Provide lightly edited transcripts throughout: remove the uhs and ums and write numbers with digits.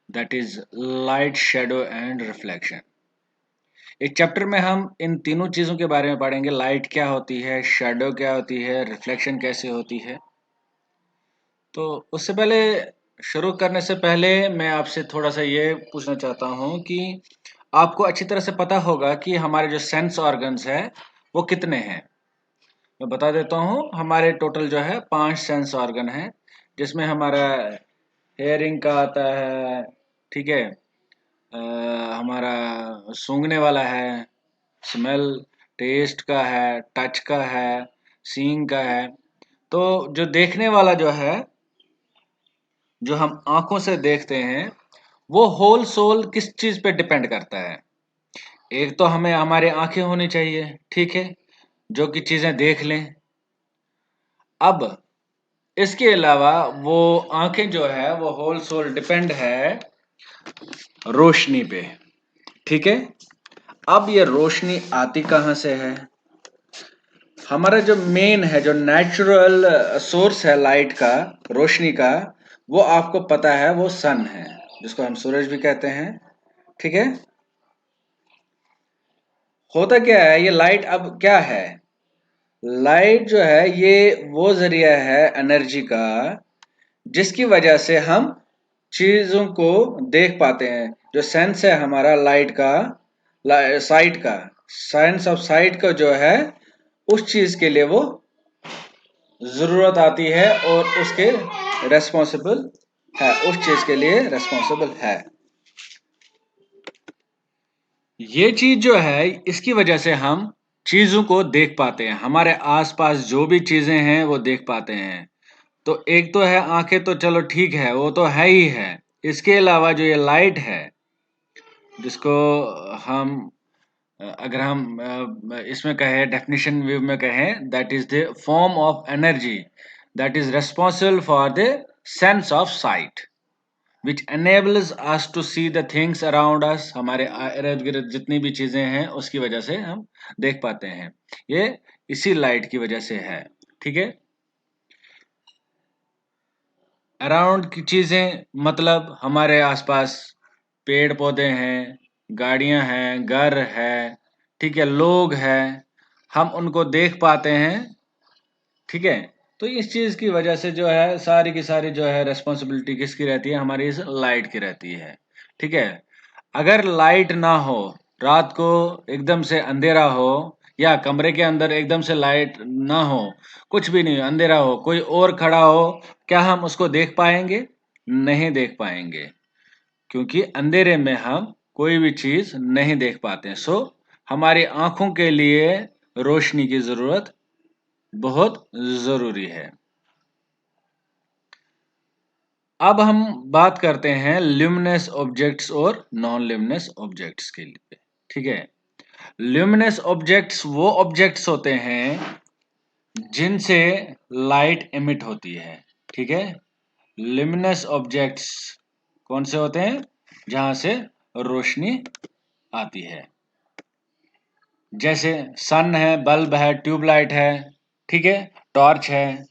That is light, shadow and reflection. इस chapter में हम इन तीनों चीजों के बारे में पढ़ेंगे, लाइट क्या होती है, शेडो क्या होती है, रिफ्लेक्शन कैसे होती है। तो उससे पहले, शुरू करने से पहले मैं आपसे थोड़ा सा ये पूछना चाहता हूँ कि आपको अच्छी तरह से पता होगा कि हमारे जो सेंस ऑर्गन्स है वो कितने हैं। मैं बता देता हूँ, हमारे टोटल जो है 5 सेंस ऑर्गन है, जिसमें हमारा हेयरिंग का आता है, ठीक है, हमारा सूंघने वाला है, स्मेल, टेस्ट का है, टच का है, सीइंग का है। तो जो देखने वाला जो है, जो हम आंखों से देखते हैं, वो होल सोल किस चीज पे डिपेंड करता है। एक तो हमें हमारी आंखें होनी चाहिए, ठीक है, जो कि चीजें देख लें। अब इसके अलावा वो आंखें जो है वो होल सोल डिपेंड है रोशनी पे, ठीक है। अब ये रोशनी आती कहाँ से है? हमारा जो मेन है, जो नेचुरल सोर्स है लाइट का, रोशनी का, वो आपको पता है, वो सन है, जिसको हम सूरज भी कहते हैं, ठीक है। होता क्या है, ये लाइट अब क्या है? लाइट जो है ये वो जरिया है एनर्जी का, जिसकी वजह से हम चीजों को देख पाते हैं। जो सेंस है हमारा लाइट का, साइट का, साइंस ऑफ साइट का जो है, उस चीज के लिए वो जरूरत आती है और उसके रेस्पॉन्सिबल है, उस चीज के लिए रेस्पॉन्सिबल है। ये चीज जो है, इसकी वजह से हम चीजों को देख पाते हैं, हमारे आसपास जो भी चीजें हैं वो देख पाते हैं। तो एक तो है आंखें, तो चलो ठीक है, वो तो है ही है। इसके अलावा जो ये लाइट है, जिसको हम अगर हम इसमें कहें, डेफिनेशन व्यू में कहें, that is the form of energy that is responsible for the sense of site, which enables us to see the things around us। हमारे इर्द गिर्द जितनी भी चीजें हैं उसकी वजह से हम देख पाते हैं। ये इसी लाइट की वजह से है, ठीक है। अराउंड की चीजें मतलब हमारे आसपास पेड़ पौधे हैं, गाड़ियां हैं, घर है, ठीक है, लोग हैं, हम उनको देख पाते हैं, ठीक है। तो इस चीज की वजह से जो है सारी की सारी जो है रेस्पॉन्सिबिलिटी किसकी रहती है? हमारी इस लाइट की रहती है, ठीक है। अगर लाइट ना हो, रात को एकदम से अंधेरा हो, या कमरे के अंदर एकदम से लाइट ना हो, कुछ भी नहीं, अंधेरा हो, कोई और खड़ा हो, क्या हम उसको देख पाएंगे? नहीं देख पाएंगे, क्योंकि अंधेरे में हम कोई भी चीज नहीं देख पाते हैं। सो हमारी आंखों के लिए रोशनी की जरूरत बहुत जरूरी है। अब हम बात करते हैं ल्यूमिनस ऑब्जेक्ट्स और नॉन ल्यूमिनस ऑब्जेक्ट्स के लिए, ठीक है। ल्यूमिनस ऑब्जेक्ट्स वो ऑब्जेक्ट्स होते हैं जिनसे लाइट एमिट होती है, ठीक है। ल्यूमिनस ऑब्जेक्ट्स कौन से होते हैं? जहां से रोशनी आती है, जैसे सन है, बल्ब है, ट्यूबलाइट है, ठीक है, टॉर्च है।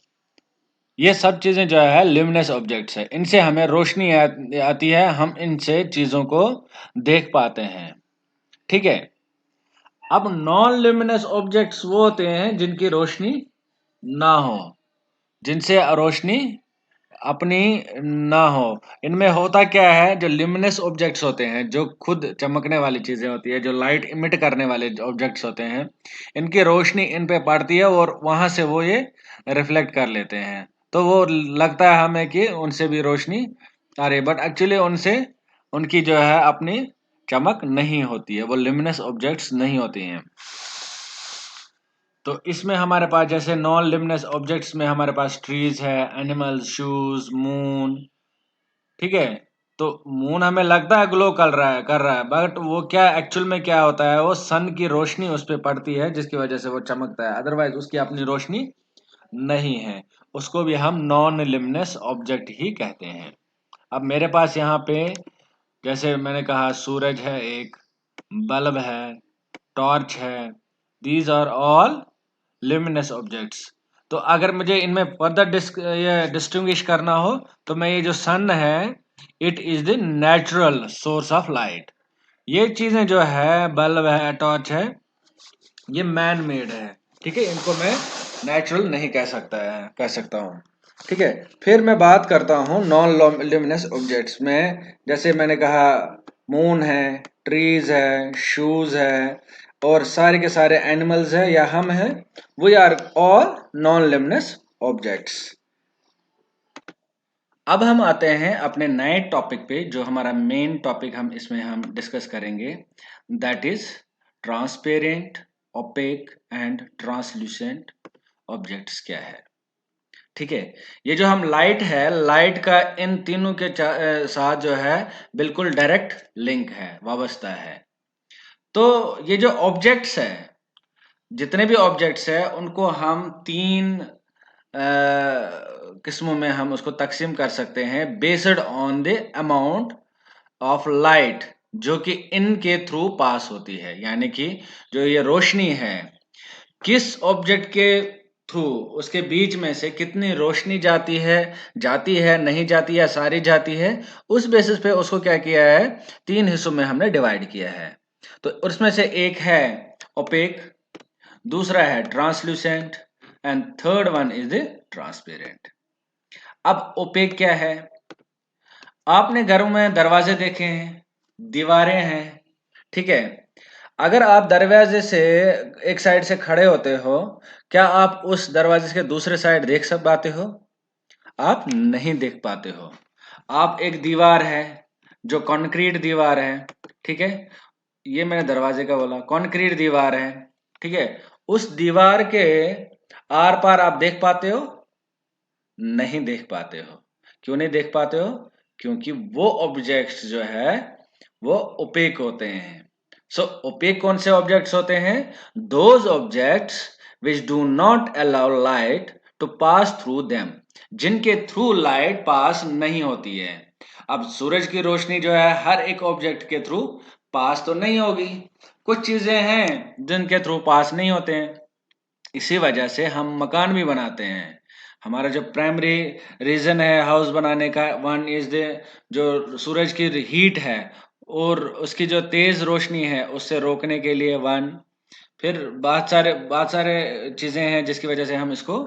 ये सब चीजें जो है ल्यूमिनस ऑब्जेक्ट्स है, इनसे हमें रोशनी आती है, हम इनसे चीजों को देख पाते हैं, ठीक है। अब नॉन ल्यूमिनस ऑब्जेक्ट्स वो होते हैं जिनकी रोशनी ना हो, जिनसे रोशनी अपनी ना हो। इनमें होता क्या है, जो ल्यूमिनस ऑब्जेक्ट्स होते हैं, जो खुद चमकने वाली चीजें होती है, जो लाइट इमिट करने वाले ऑब्जेक्ट्स होते हैं, इनकी रोशनी इन पे पड़ती है और वहां से वो ये रिफ्लेक्ट कर लेते हैं। तो वो लगता है हमें कि उनसे भी रोशनी आ रही है, बट एक्चुअली उनसे, उनकी जो है अपनी चमक नहीं होती है, वो ल्यूमिनस ऑब्जेक्ट्स नहीं होती हैं। तो इसमें हमारे पास जैसे नॉन लिमिनस ऑब्जेक्ट्स में हमारे पास ट्रीज है, एनिमल्स, शूज, मून, ठीक है। तो मून हमें लगता है ग्लो कर रहा है, बट वो क्या एक्चुअल में क्या होता है, वो सन की रोशनी उस पर पड़ती है जिसकी वजह से वो चमकता है, अदरवाइज उसकी अपनी रोशनी नहीं है। उसको भी हम नॉन लिमिनस ऑब्जेक्ट ही कहते हैं। अब मेरे पास यहाँ पे, जैसे मैंने कहा, सूरज है एक, बल्ब है, टॉर्च है, these are all luminous objects. तो अगर मुझे इनमें फर्दर ये डिस्टिंग्विश करना हो, तो मैं ये जो सन है it is the natural source of light. ये चीजें जो है, बल्ब है, टॉर्च है, ये मैन मेड है, ठीक है, इनको मैं नेचुरल नहीं कह सकता हूँ, ठीक है। फिर मैं बात करता हूँ नॉन ल्यूमिनस ऑब्जेक्ट्स में, जैसे मैंने कहा मून है, ट्रीज है, शूज है, और सारे के सारे एनिमल्स है या हम हैं, we are all non luminous objects. अब हम आते हैं अपने नए टॉपिक पे, जो हमारा मेन टॉपिक हम डिस्कस करेंगे, that is transparent, opaque and translucent objects क्या है, ठीक है। ये जो हम लाइट है, लाइट का इन तीनों के साथ जो है बिल्कुल डायरेक्ट लिंक है, वाबस्ता है। तो ये जो ऑब्जेक्ट्स है, जितने भी ऑब्जेक्ट्स है, उनको हम तीन किस्मों में हम उसको तकसीम कर सकते हैं, based on the amount of light जो कि इनके थ्रू पास होती है। यानी कि जो ये रोशनी है, किस ऑब्जेक्ट के थ्रू, उसके बीच में से कितनी रोशनी जाती है, नहीं जाती या सारी जाती है, उस बेसिस पे उसको क्या किया है, तीन हिस्सों में हमने डिवाइड किया है। तो उसमें से एक है ओपेक, दूसरा है translucent, and third one is the transparent. अब ओपेक क्या है? आपने घरों में दरवाजे देखे हैं, दीवारें हैं, ठीक है। अगर आप दरवाजे से एक साइड से खड़े होते हो, क्या आप उस दरवाजे के दूसरे साइड देख सब पाते हो? आप नहीं देख पाते हो। आप एक दीवार है, जो कंक्रीट दीवार है, ठीक है, ये मैंने दरवाजे का बोला, कंक्रीट दीवार है, ठीक है, उस दीवार के आर पार आप देख पाते हो? नहीं देख पाते हो। क्यों नहीं देख पाते हो? क्योंकि वो ऑब्जेक्ट्स जो है वो ओपेक होते हैं। सो ओपेक कौन से ऑब्जेक्ट्स होते हैं? Those objects which do not allow light to pass through them, जिनके थ्रू लाइट पास नहीं होती है। अब सूरज की रोशनी जो है हर एक ऑब्जेक्ट के थ्रू पास तो नहीं होगी, कुछ चीजें हैं जिनके थ्रू पास नहीं होते हैं। इसी वजह से हम मकान भी बनाते हैं। हमारा जो प्राइमरी रीजन है हाउस बनाने का, वन इज द जो सूरज की हीट है और उसकी जो तेज रोशनी है उससे रोकने के लिए, वन। फिर बहुत सारे चीजें हैं जिसकी वजह से हम इसको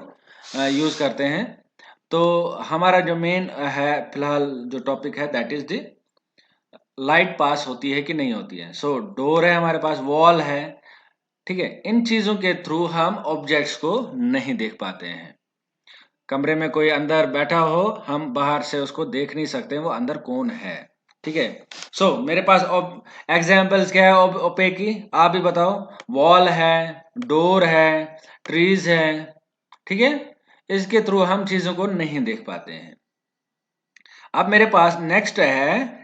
यूज करते हैं। तो हमारा जो मेन है फिलहाल जो टॉपिक है, that is the light pass होती है कि नहीं होती है। सो डोर है हमारे पास, वॉल है, ठीक है, इन चीजों के थ्रू हम ऑब्जेक्ट्स को नहीं देख पाते हैं। कमरे में कोई अंदर बैठा हो, हम बाहर से उसको देख नहीं सकते वो अंदर कौन है, ठीक है। सो मेरे पास एग्जाम्पल्स क्या है ओपेक की, आप भी बताओ। वॉल है, डोर है, ट्रीज है, ठीक है, इसके थ्रू हम चीजों को नहीं देख पाते हैं। अब मेरे पास नेक्स्ट है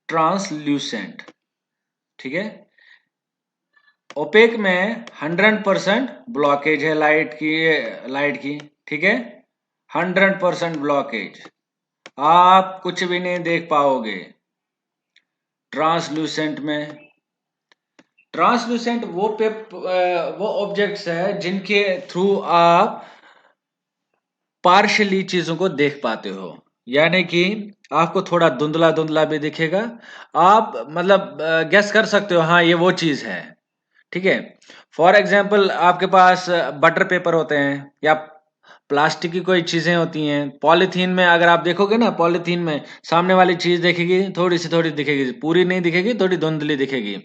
ट्रांसल्यूसेंट, ठीक है। ओपेक में 100% ब्लॉकेज है लाइट की, ठीक है, 100% ब्लॉकेज, आप कुछ भी नहीं देख पाओगे। ट्रांसल्यूसेंट में, ट्रांसल्यूसेंट वो ऑब्जेक्ट्स है जिनके थ्रू आप पार्शियली चीजों को देख पाते हो। यानी कि आपको थोड़ा धुंधला धुंधला भी दिखेगा, आप मतलब गेस कर सकते हो, हाँ ये वो चीज है, ठीक है। फॉर एग्जाम्पल आपके पास बटर पेपर होते हैं या प्लास्टिक की कोई चीजें होती हैं, पॉलीथीन में अगर आप देखोगे ना, पॉलीथीन में सामने वाली चीज देखेगी, थोड़ी दिखेगी, पूरी नहीं दिखेगी, थोड़ी धुंधली दिखेगी,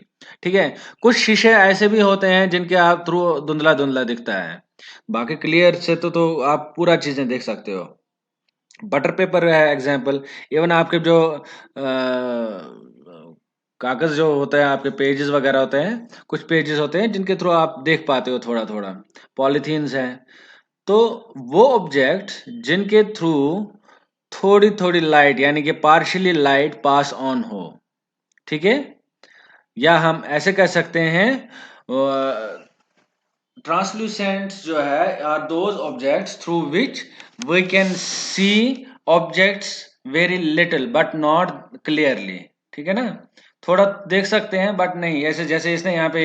ठीक है। कुछ शीशे ऐसे भी होते हैं जिनके आप थ्रू धुंधला धुंधला दिखता है, बाकी क्लियर से तो आप पूरा चीजें देख सकते हो। बटर पेपर है एग्जाम्पल। इवन आपके जो कागज जो होता है, आपके पेजेस वगैरह होते हैं, कुछ पेजेस होते हैं जिनके थ्रू आप देख पाते हो थोड़ा थोड़ा। पॉलीथीन्स है, तो वो ऑब्जेक्ट जिनके थ्रू थोड़ी थोड़ी लाइट यानी कि पार्शियली लाइट पास ऑन हो, ठीक है, या हम ऐसे कह सकते हैं ट्रांसल्यूसेंट्स जो है are those objects through which we can see objects very little but not clearly, ठीक है ना। थोड़ा देख सकते हैं बट नहीं, ऐसे जैसे इसने यहाँ पे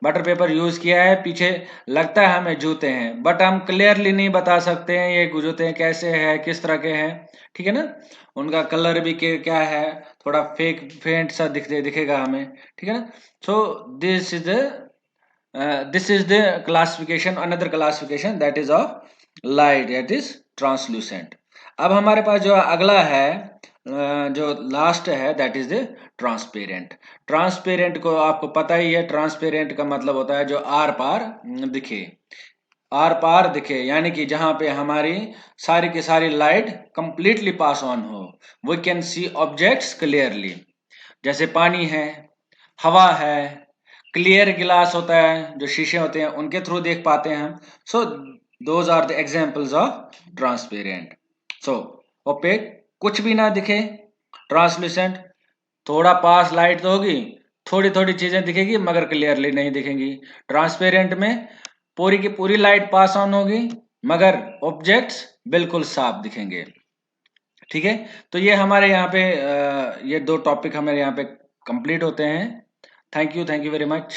बटर पेपर यूज किया है, पीछे लगता है हमें जूते हैं, बट हम क्लियरली नहीं बता सकते हैं ये जूते कैसे हैं, किस तरह के हैं, ठीक है ना। उनका कलर भी क्या है, थोड़ा फेंट सा दिखेगा हमें, ठीक है ना। So this is the classification, another classification that is of light, that is translucent. अब हमारे पास जो अगला है, जो लास्ट है, that is the transparent. Transparent को आपको पता ही है, ट्रांसपेरेंट का मतलब होता है जो आर पार दिखे, आर पार दिखे, यानी कि जहां पे हमारी सारी की सारी लाइट कंप्लीटली पास ऑन हो, we can see objects clearly. जैसे पानी है, हवा है, क्लियर गिलास होता है, जो शीशे होते हैं उनके थ्रू देख पाते हैं हम। So those are the examples of transparent. So opaque, कुछ भी ना दिखे, ट्रांसलूसेंट, थोड़ा पास लाइट तो होगी, थोड़ी थोड़ी चीजें दिखेगी मगर क्लियरली नहीं दिखेंगी। ट्रांसपेरेंट में पूरी की पूरी लाइट पास ऑन होगी मगर ऑब्जेक्ट्स बिल्कुल साफ दिखेंगे, ठीक है। तो ये हमारे यहाँ पे ये दो टॉपिक हमारे यहाँ पे कंप्लीट होते हैं। Thank you very much.